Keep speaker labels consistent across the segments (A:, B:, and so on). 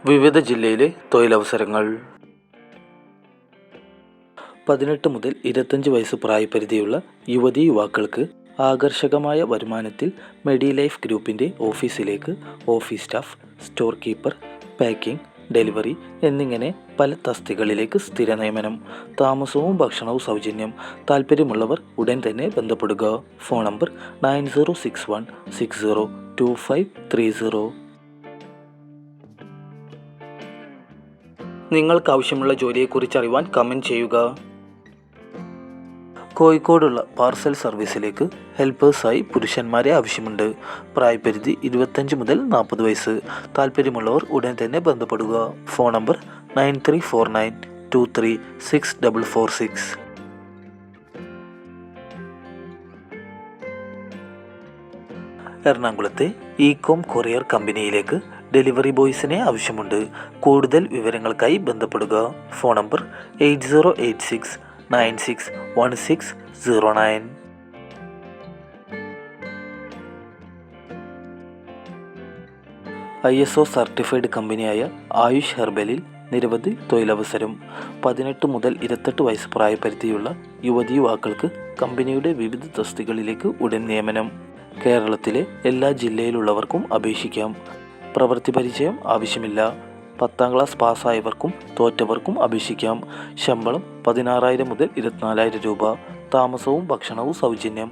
A: വിവിധ ജില്ലയിലെ തൊഴിലവസരങ്ങൾ. 18 മുതൽ 25 വയസ്സ് പ്രായപരിധിയുള്ള യുവതീ യുവാക്കൾക്ക് ആകർഷകമായ വരുമാനത്തിൽ മെഡിലൈഫ് ഗ്രൂപ്പിൻ്റെ ഓഫീസിലേക്ക് office staff, store keeper, packing, delivery എന്നിങ്ങനെ പല തസ്തികകളിലേക്ക് സ്ഥിര നിയമനം. താമസവും ഭക്ഷണവും സൗജന്യം. താൽപ്പര്യമുള്ളവർ ഉടൻ തന്നെ ബന്ധപ്പെടുക. Phone number 9061602530. നിങ്ങൾക്കാവശ്യമുള്ള ജോലിയെക്കുറിച്ച് അറിയുവാൻ കമൻറ്റ് ചെയ്യുക. കോഴിക്കോടുള്ള പാർസൽ സർവീസിലേക്ക് ഹെൽപ്പേഴ്സായി പുരുഷന്മാരെ ആവശ്യമുണ്ട്. പ്രായപരിധി 25 മുതൽ 40 വയസ്സ്. താൽപ്പര്യമുള്ളവർ ഉടൻ തന്നെ ബന്ധപ്പെടുക. Phone number 9349236446. എറണാകുളത്തെ ഇകോം കൊറിയർ കമ്പനിയിലേക്ക് ഡെലിവറി ബോയ്സിനെ ആവശ്യമുണ്ട്. കൂടുതൽ വിവരങ്ങൾക്കായി ബന്ധപ്പെടുക. Phone number 8086961609. ISO സർട്ടിഫൈഡ് കമ്പനിയായ ആയുഷ് ഹെർബലിൽ നിരവധി തൊഴിലവസരം. 18 മുതൽ 28 വയസ്സ് പ്രായപരിധിയുള്ള യുവതീ യുവാക്കൾക്ക് കമ്പനിയുടെ വിവിധ തസ്തികകളിലേക്ക് ഉടൻ നിയമനം. കേരളത്തിലെ എല്ലാ ജില്ലയിലുള്ളവർക്കും അപേക്ഷിക്കാം. പ്രവൃത്തി പരിചയം ആവശ്യമില്ല. 10ാം ക്ലാസ് പാസ്സായവർക്കും തോറ്റവർക്കും അപേക്ഷിക്കാം. ശമ്പളം 16,000 മുതൽ 24,000 രൂപ. താമസവും ഭക്ഷണവും സൗജന്യം.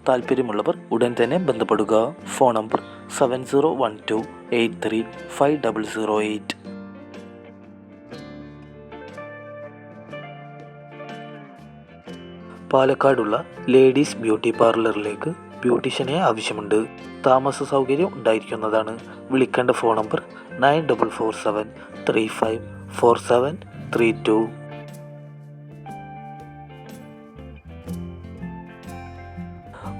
A: താൽപ്പര്യമുള്ളവർ ഉടൻ തന്നെ ബന്ധപ്പെടുക. Phone number 7012835008. പാലക്കാടുള്ള ലേഡീസ് ബ്യൂട്ടി പാർലറിലേക്ക് ബ്യൂട്ടീഷ്യനെ ആവശ്യമുണ്ട്. താമസ സൗകര്യം ഉണ്ടായിരിക്കുന്നതാണ്. വിളിക്കേണ്ട ഫോൺ നമ്പർ 9447354732.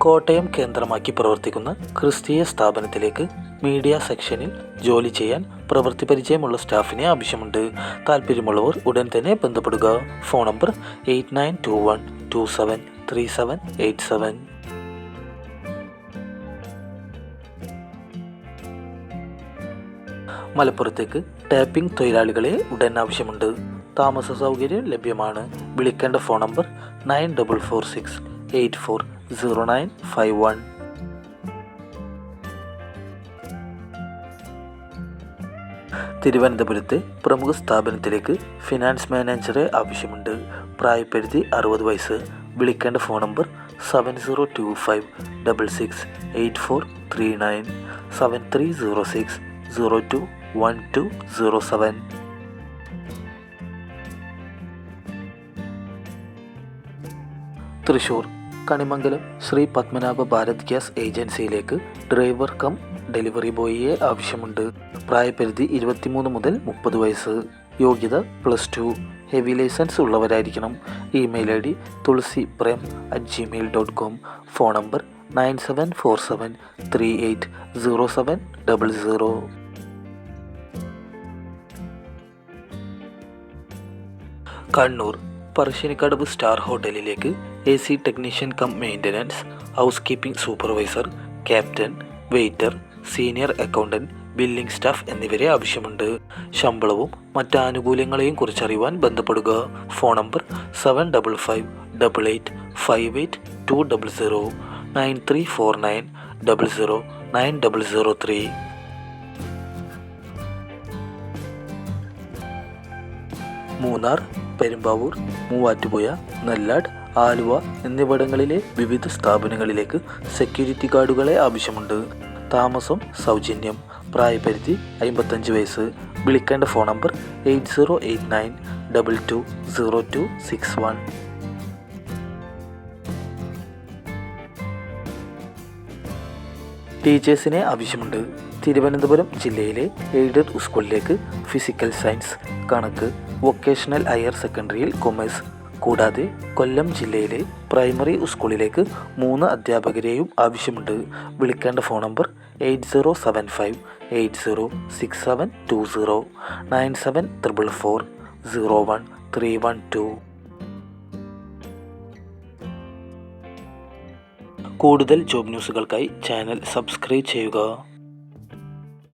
A: കോട്ടയം കേന്ദ്രമാക്കി പ്രവർത്തിക്കുന്ന ക്രിസ്തീയ സ്ഥാപനത്തിലേക്ക് മീഡിയ സെക്ഷനിൽ ജോലി ചെയ്യാൻ പ്രവൃത്തി പരിചയമുള്ള സ്റ്റാഫിനെ ആവശ്യമുണ്ട്. താൽപ്പര്യമുള്ളവർ ഉടൻ തന്നെ ബന്ധപ്പെടുക. Phone number 8921273787. മലപ്പുറത്തേക്ക് ടാപ്പിംഗ് തൊഴിലാളികളെ ഉടൻ ആവശ്യമുണ്ട്. താമസ സൗകര്യം ലഭ്യമാണ്. വിളിക്കേണ്ട ഫോൺ നമ്പർ 9446840951. തിരുവനന്തപുരത്തെ പ്രമുഖ സ്ഥാപനത്തിലേക്ക് ഫിനാൻസ് മാനേജറെ ആവശ്യമുണ്ട്. പ്രായപരിധി 60 വയസ്സ്. വിളിക്കേണ്ട phone number 7025668439 7306021207. Thrissur Kanimangalam Sree Padmanabha Bharat gas ഏജൻസിയിലേക്ക് ഡ്രൈവർ കം ഡെലിവറി ബോയിയെ ആവശ്യമുണ്ട്. പ്രായപരിധി 23 മുതൽ 30 വയസ്സ്. യോഗ്യത +2. ഹെവി ലൈസൻസ് ഉള്ളവരായിരിക്കണം. Email ID tulsiprem@gmail.com. Phone number 9747380700. Kannur Parassinikkadavu star ഹോട്ടലിലേക്ക് AC technician cum maintenance, housekeeping supervisor, captain, waiter, senior accountant, billing staff എന്നിവരെ ആവശ്യമുണ്ട്. ശമ്പളവും മറ്റ് ആനുകൂല്യങ്ങളെയും കുറിച്ചറിയുവാൻ ബന്ധപ്പെടുക. Phone number 7588588200 9349009003. മൂന്നാർ, പെരുമ്പാവൂർ, മൂവാറ്റുപുഴ, നെല്ലാട്, ആലുവ എന്നിവിടങ്ങളിലെ വിവിധ സ്ഥാപനങ്ങളിലേക്ക് സെക്യൂരിറ്റി ഗാർഡുകളെ ആവശ്യമുണ്ട്. താമസം സൗജന്യം. പ്രായപരിധി 55 വയസ്സ്. വിളിക്കേണ്ട ഫോൺ നമ്പർ 8089220261. ടീച്ചേഴ്സിനെ ആവശ്യമുണ്ട്. തിരുവനന്തപുരം ജില്ലയിലെ എയ്ഡഡ് സ്കൂളിലേക്ക് ഫിസിക്കൽ സയൻസ്, കണക്ക്, വൊക്കേഷണൽ ഹയർ സെക്കൻഡറിയിൽ കൊമേഴ്സ്. കൂടാതെ കൊല്ലം ജില്ലയിലെ പ്രൈമറി സ്കൂളിലേക്ക് 3 അധ്യാപകരെയും ആവശ്യമുണ്ട്. വിളിക്കേണ്ട ഫോൺ നമ്പർ 8075806720 9744401312. കൂടുതൽ ജോബ് ന്യൂസുകൾക്കായി ചാനൽ സബ്സ്ക്രൈബ് ചെയ്യുക.